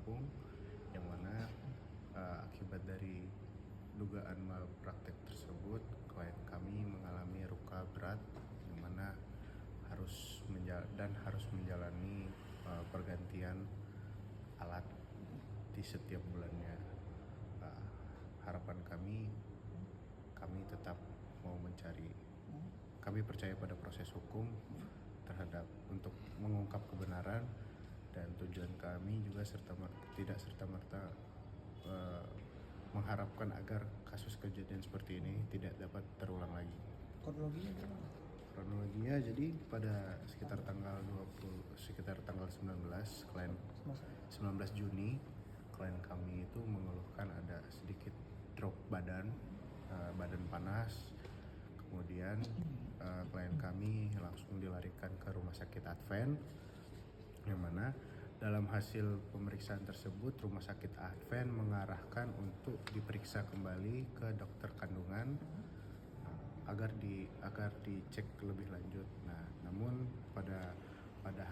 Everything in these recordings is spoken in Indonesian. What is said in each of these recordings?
Lampung, yang mana akibat dari dugaan malpraktek tersebut klien kami mengalami luka berat, yang mana harus menjalani pergantian alat di setiap bulannya. Harapan kami tetap mau mencari, kami percaya pada proses hukum untuk mengungkap kebenaran, dan tujuan kami juga tidak serta-merta mengharapkan agar kasus kejadian seperti ini tidak dapat terulang lagi. Kronologinya jadi pada sekitar tanggal 19 Juni klien kami itu mengeluhkan ada sedikit drop badan panas. Kemudian klien kami langsung dilarikan ke rumah sakit Advent, yang mana dalam hasil pemeriksaan tersebut rumah sakit Advent mengarahkan untuk diperiksa kembali ke dokter kandungan agar dicek lebih lanjut. Nah, namun pada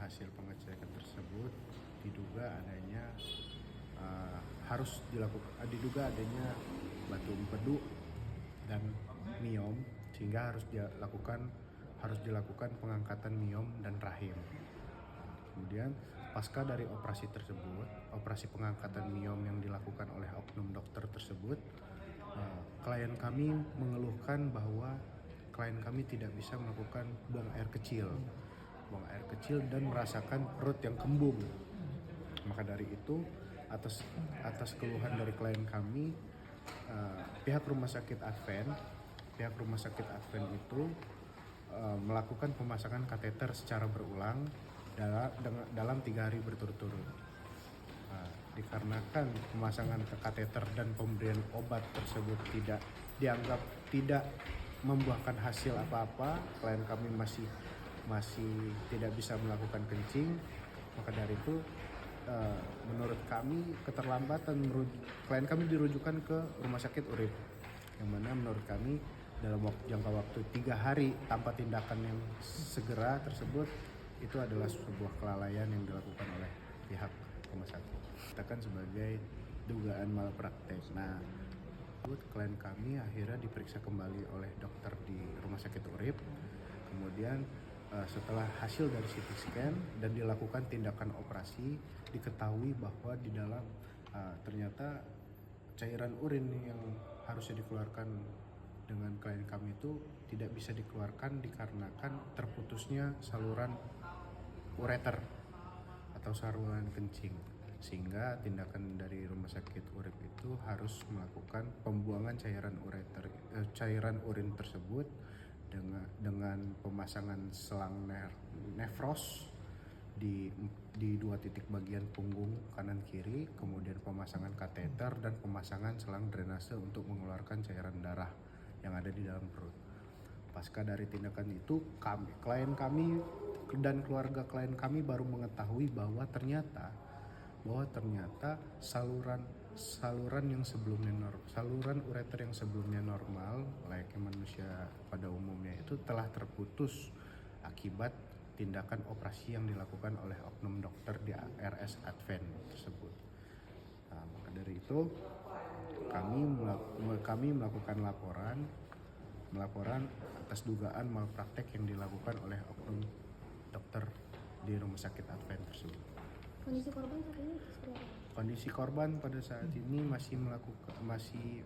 hasil pengecekan tersebut diduga adanya batu empedu dan miom, sehingga harus dilakukan pengangkatan miom dan rahim. Kemudian pasca dari operasi pengangkatan miom yang dilakukan oleh oknum dokter tersebut, klien kami mengeluhkan bahwa klien kami tidak bisa melakukan buang air kecil dan merasakan perut yang kembung. Maka dari itu, atas keluhan dari klien kami, pihak rumah sakit Advent itu melakukan pemasangan kateter secara berulang dalam 3 hari berturut-turut. Dikarenakan pemasangan kateter dan pemberian obat tersebut dianggap tidak membuahkan hasil apa-apa, klien kami masih tidak bisa melakukan kencing. Maka dari itu, menurut kami keterlambatan klien kami dirujukan ke rumah sakit Urip, yang mana menurut kami dalam jangka waktu 3 hari tanpa tindakan yang segera tersebut, itu adalah sebuah kelalaian yang dilakukan oleh pihak rumah sakit. Katakan sebagai dugaan malpraktek. Nah, klien kami akhirnya diperiksa kembali oleh dokter di rumah sakit Urip. Kemudian setelah hasil dari CT scan dan dilakukan tindakan operasi, diketahui bahwa di dalam ternyata cairan urin yang harusnya dikeluarkan dengan klien kami itu tidak bisa dikeluarkan dikarenakan terputusnya saluran ureter atau saluran kencing, sehingga tindakan dari rumah sakit Urip itu harus melakukan pembuangan cairan urin tersebut dengan pemasangan selang nefros di 2 titik bagian punggung kanan kiri, kemudian pemasangan kateter dan pemasangan selang drainase untuk mengeluarkan cairan darah yang ada di dalam perut. Pasca dari tindakan itu, klien kami dan keluarga klien kami baru mengetahui bahwa ternyata saluran ureter yang sebelumnya normal layaknya manusia pada umumnya itu telah terputus akibat tindakan operasi yang dilakukan oleh oknum dokter di RS Advent tersebut. Nah, maka dari itu kami melakukan laporan atas dugaan malpraktek yang dilakukan oleh oknum dokter di rumah sakit Advent tersebut. Kondisi korban saat ini seperti apa? Kondisi korban pada saat ini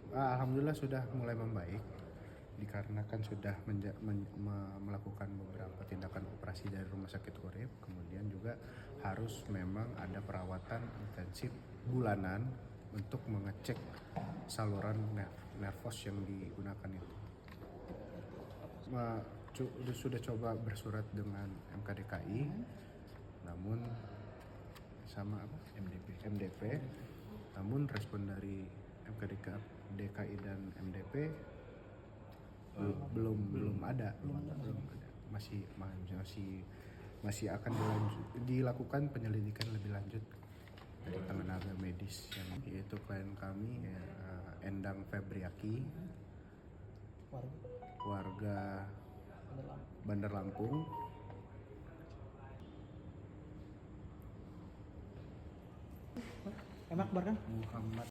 alhamdulillah sudah mulai membaik, dikarenakan sudah melakukan beberapa tindakan operasi dari rumah sakit Urip. Kemudian juga harus memang ada perawatan intensif bulanan untuk mengecek saluran nervos yang digunakan itu. Sudah coba bersurat dengan MKDKI, namun MDP, namun respon dari MKDKI dan MDP belum ada. Masih akan dilakukan penyelidikan lebih lanjut dari tenaga medis, yaitu klien kami Endang Febriaki, warga Bandar Lampung. Akbar kan? Muhammad